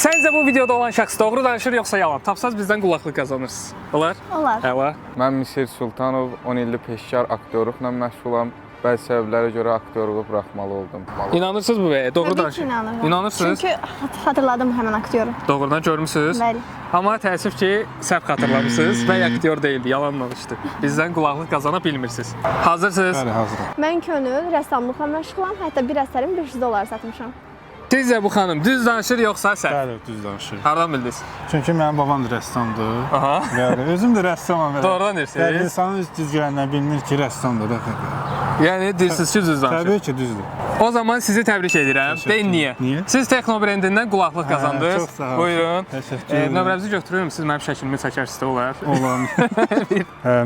Səncə bu videoda olan şəxs doğru danışır yoxsa yalan? Tapsaz bizdən qulaqlıq qazanırsınız. Olar? Olar. Əla. Mən Misir Sultanov 10 illik peşəkar aktyorluqla məşğulam. Bəzi səbəblərə görə aktyorluğu buraxmalı oldum. İnanırsınız bu bəyə? Doğru Tabii ki danışır. inanırım. İnanırsınız? Çünki hatırladım həmin aktyoru. Doğrudan görmüsünüz. Bəli. Amma təəssüf ki, səhv xatırlamısınız və aktyor deyildi, yalan danışdı. Bizdən qulaqlıq qazana bilmirsiniz. Hazırsınız? Bəli, hazıram. Mən könül rəssamlıqla məşğulam. Hətta bir əsərim $500 satmışam. Sizcə bu xanım düz danışır yoxsa səhv? Bəli, düz danışır. Hardan bildiniz? Çünki mənim babam da rəssamdır. Aha. Bəli, özüm də rəssamam. belə. Doğrudan deyirsiniz. Yəni insanın üst düzgələrindən bilinir ki, rəssamdır da. Yəni deyirsiniz ki, düz danışır. Təbii ki, düzdür. O zaman sizi təbrik edirəm. Təşəkkür. Deyin niyə? Niyə? Siz Texno brendindən qulaqlıq qazandınız. Çox sağ olun. Buyurun. Təşəkkür edirəm. Nömrənizi götürürüm, siz mənim şəklimi çəkərsiniz də olar. Olan.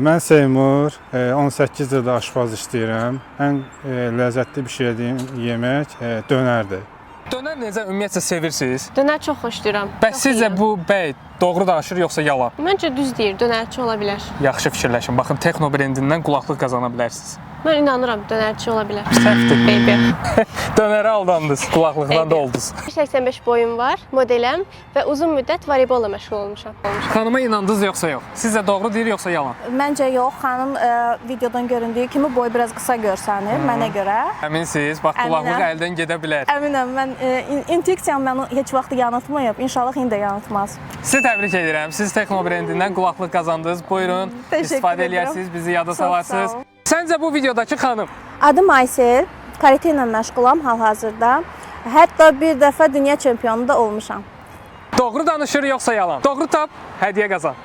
Mən Seymur, 18 ildir aşpaz işləyirəm. Ən ləzzətli bişirdiyim yemək dönərdir. Dönər necə ümumiyyətlə sevirsiniz? Dönər çox xoşlayıram. Bəs Çox sizcə yeyirəm. bu bəy doğru danışır yoxsa yalan? Məncə düz deyir, dönərçi ola bilər. Yaxşı fikirləşin. Baxın, Texno brendindən qulaqlıq qazana bilərsiniz. Mən inanıram, dönərçi ola bilər. Səhvdir. Baby. Dönərə aldandınız, qulaqlıqdan da oldunuz. 185 boyum var, modeləm və uzun müddət voleybolla məşğul olmuşam. Xanıma inandınız yoxsa yox? Sizcə doğru deyir yoxsa yalan? Məncə yox, xanım videodan göründüyü kimi boy biraz qısa görsənir mənə görə. Əminsiniz? Bax, qulaqlıq Əminəm. əldən gedə bilər. Əminəm, mən intuisiyam məni heç vaxt yanıltmayıb. İnşallah indi də yanıltmaz. Sizi təbrik edirəm. Siz Texno brendindən qulaqlıq qazandınız. Buyurun, Təşəkkür istifadə edirəm. eləyəsiniz, bizi yada Çox sağ salarsınız. olun. Səncə bu videodakı xanım Adım Aysel, karate ilə məşğulam hal-hazırda. Hətta bir dəfə dünya çempionu da olmuşam. doğru danışır yoxsa yalan? Doğru tap, hədiyyə qazan.